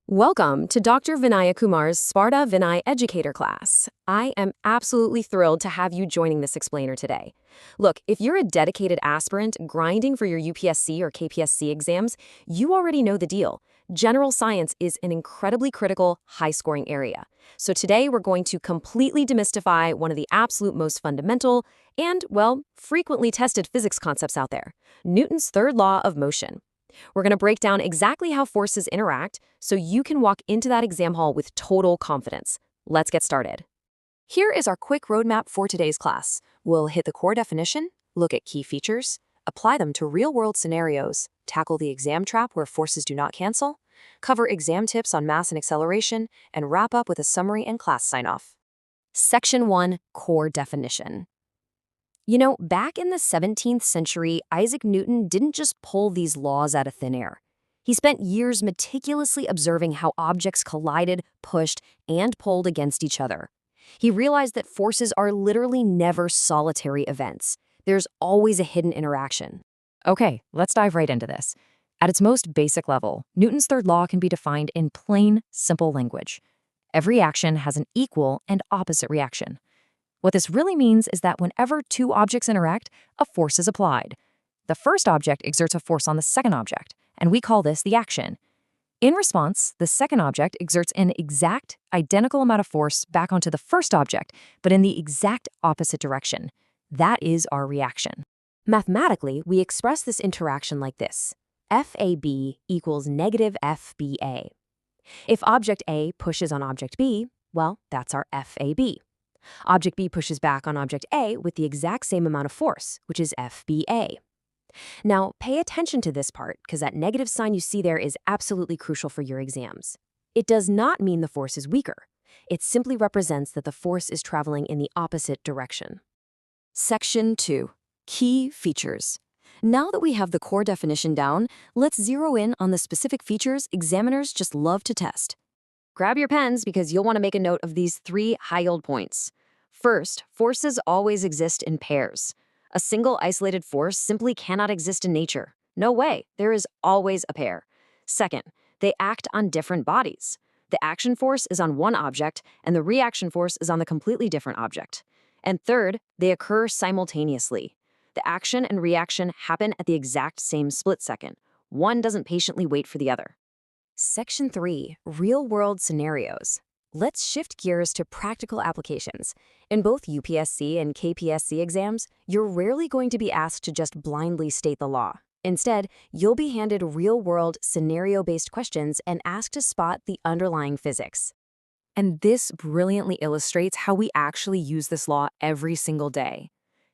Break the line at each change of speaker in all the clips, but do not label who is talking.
Welcome to Dr. Vinayakumar's Spardha Vinaya Educator class. I am absolutely thrilled to have you joining this explainer today. Look, if you're a dedicated aspirant grinding for your UPSC or KPSC exams, you already know the deal. General science is an incredibly critical, high-scoring area. So today we're going to completely demystify one of the absolute most fundamental and, well, frequently tested physics concepts out there, Newton's third law of motion. We're going to break down exactly how forces interact so you can walk into that exam hall with total confidence. Let's get started. Here is our quick roadmap for today's class. We'll hit the core definition, look at key features, apply them to real-world scenarios, tackle the exam trap where forces do not cancel, cover exam tips on mass and acceleration, and wrap up with a summary and class sign-off. Section 1, Core Definition. You know, back in the 17th century, Isaac Newton didn't just pull these laws out of thin air. He spent years meticulously observing how objects collided, pushed, and pulled against each other. He realized that forces are literally never solitary events. There's always a hidden interaction. Okay, let's dive right into this. At its most basic level, Newton's third law can be defined in plain, simple language. Every action has an equal and opposite reaction. What this really means is that whenever two objects interact, a force is applied. The first object exerts a force on the second object, and we call this the action. In response, the second object exerts an exact, identical amount of force back onto the first object, but in the exact opposite direction. That is our reaction. Mathematically, we express this interaction like this. FAB equals negative FBA. If object A pushes on object B, well, that's our FAB. Object B pushes back on object A with the exact same amount of force, which is FBA. Now, pay attention to this part, because that negative sign you see there is absolutely crucial for your exams. It does not mean the force is weaker. It simply represents that the force is traveling in the opposite direction. Section 2. Key Features. Now that we have the core definition down, let's zero in on the specific features examiners just love to test. Grab your pens because you'll want to make a note of these 3 high-yield points. First, forces always exist in pairs. A single isolated force simply cannot exist in nature. No way, there is always a pair. Second, they act on different bodies. The action force is on one object, and the reaction force is on the completely different object. And third, they occur simultaneously. The action and reaction happen at the exact same split second. One doesn't patiently wait for the other. Section 3, Real-World Scenarios. Let's shift gears to practical applications. In both UPSC and KPSC exams, you're rarely going to be asked to just blindly state the law. Instead, you'll be handed real-world, scenario-based questions and asked to spot the underlying physics. And this brilliantly illustrates how we actually use this law every single day.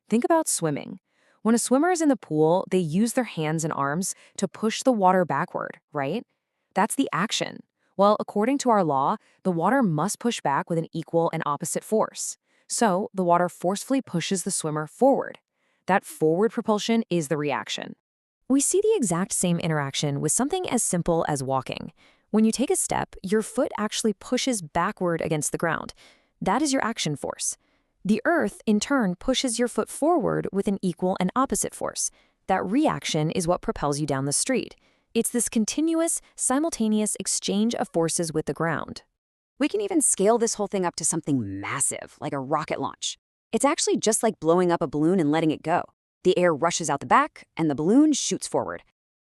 Think about swimming. When a swimmer is in the pool, they use their hands and arms to push the water backward, right? That's the action. Well, according to our law, the water must push back with an equal and opposite force. So, the water forcefully pushes the swimmer forward. That forward propulsion is the reaction. We see the exact same interaction with something as simple as walking. When you take a step, your foot actually pushes backward against the ground. That is your action force. The earth, in turn, pushes your foot forward with an equal and opposite force. That reaction is what propels you down the street. It's this continuous, simultaneous exchange of forces with the ground.
We can even scale this whole thing up to something massive, like a rocket launch. It's actually just like blowing up a balloon and letting it go. The air rushes out the back, and the balloon shoots forward.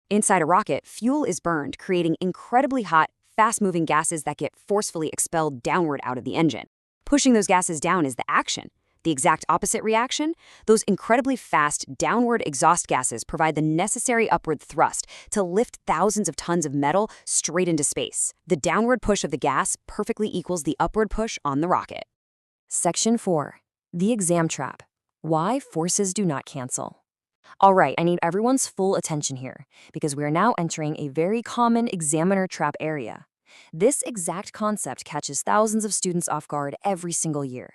Inside a rocket, fuel is burned, creating incredibly hot, fast-moving gases that get forcefully expelled downward out of the engine. Pushing those gases down is the action. The exact opposite reaction, those incredibly fast, downward exhaust gases provide the necessary upward thrust to lift thousands of tons of metal straight into space. The downward push of the gas perfectly equals the upward push on the rocket.
Section 4. The Exam Trap. Why forces do not cancel. All right, I need everyone's full attention here, because we are now entering a very common examiner trap area. This exact concept catches thousands of students off guard every single year.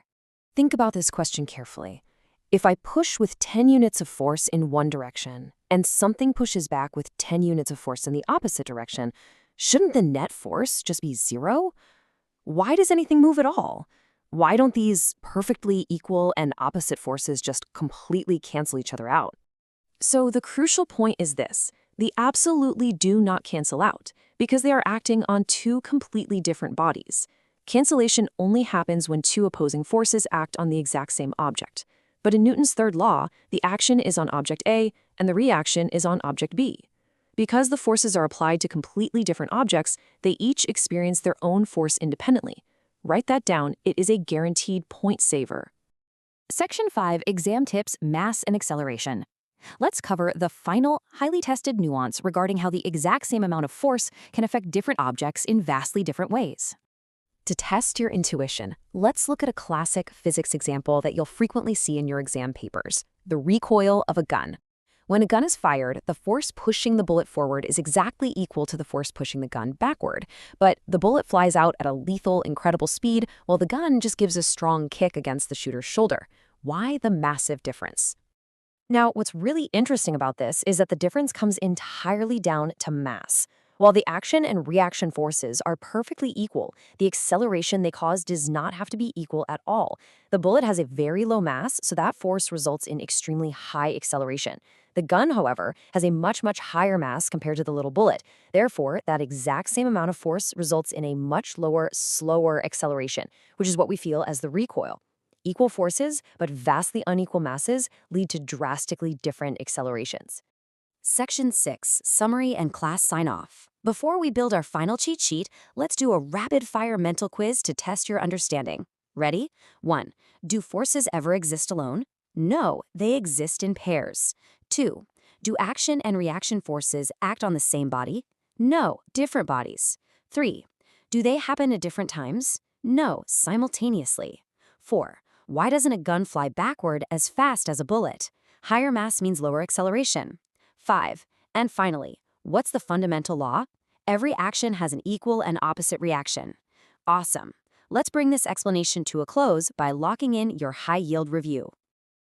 Think about this question carefully. If I push with 10 units of force in one direction, and something pushes back with 10 units of force in the opposite direction, shouldn't the net force just be 0? Why does anything move at all? Why don't these perfectly equal and opposite forces just completely cancel each other out? So the crucial point is this. They absolutely do not cancel out, because they are acting on two completely different bodies. Cancellation only happens when two opposing forces act on the exact same object. But in Newton's third law, the action is on object A and the reaction is on object B. Because the forces are applied to completely different objects, they each experience their own force independently. Write that down, it is a guaranteed point saver.
Section 5, Exam Tips, Mass and Acceleration. Let's cover the final, highly tested nuance regarding how the exact same amount of force can affect different objects in vastly different ways.
To test your intuition, let's look at a classic physics example that you'll frequently see in your exam papers: the recoil of a gun. When a gun is fired, the force pushing the bullet forward is exactly equal to the force pushing the gun backward. But the bullet flies out at a lethal, incredible speed, while the gun just gives a strong kick against the shooter's shoulder. Why the massive difference? Now, what's really interesting about this is that the difference comes entirely down to mass. While the action and reaction forces are perfectly equal, the acceleration they cause does not have to be equal at all. The bullet has a very low mass, so that force results in extremely high acceleration. The gun, however, has a much higher mass compared to the little bullet. Therefore, that exact same amount of force results in a much lower, slower acceleration, which is what we feel as the recoil. Equal forces, but vastly unequal masses, lead to drastically different accelerations.
Section 6, Summary and Class Sign-Off. Before we build our final cheat sheet, let's do a rapid-fire mental quiz to test your understanding. Ready? 1. Do forces ever exist alone? No, they exist in pairs. 2. Do action and reaction forces act on the same body? No, different bodies. 3. Do they happen at different times? No, simultaneously. 4. Why doesn't a gun fly backward as fast as a bullet? Higher mass means lower acceleration. 5. And finally, what's the fundamental law? Every action has an equal and opposite reaction. Awesome. Let's bring this explanation to a close by locking in your high-yield review.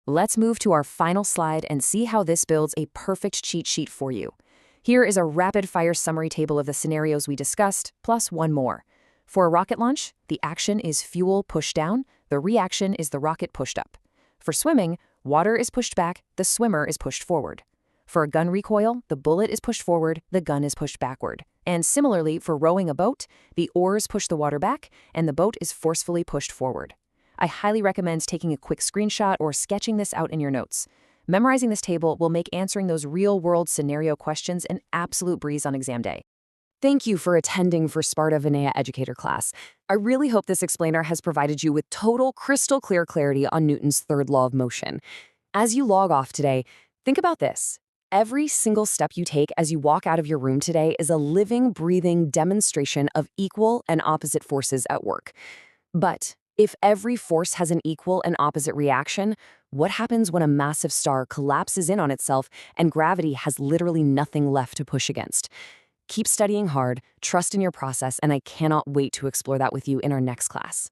Let's move to our final slide and see how this builds a perfect cheat sheet for you. Here is a rapid-fire summary table of the scenarios we discussed, plus one more. For a rocket launch, the action is fuel pushed down, the reaction is the rocket pushed up. For swimming, water is pushed back, the swimmer is pushed forward. For a gun recoil, the bullet is pushed forward, the gun is pushed backward. And similarly, for rowing a boat, the oars push the water back, and the boat is forcefully pushed forward. I highly recommend taking a quick screenshot or sketching this out in your notes. Memorizing this table will make answering those real-world scenario questions an absolute breeze on exam day. Thank you for attending for Spardha Vinaya Educator class. I really hope this explainer has provided you with total, crystal clear clarity on Newton's third law of motion. As you log off today, think about this. Every single step you take as you walk out of your room today is a living, breathing demonstration of equal and opposite forces at work. But if every force has an equal and opposite reaction, what happens when a massive star collapses in on itself and gravity has literally nothing left to push against? Keep studying hard, trust in your process, and I cannot wait to explore that with you in our next class.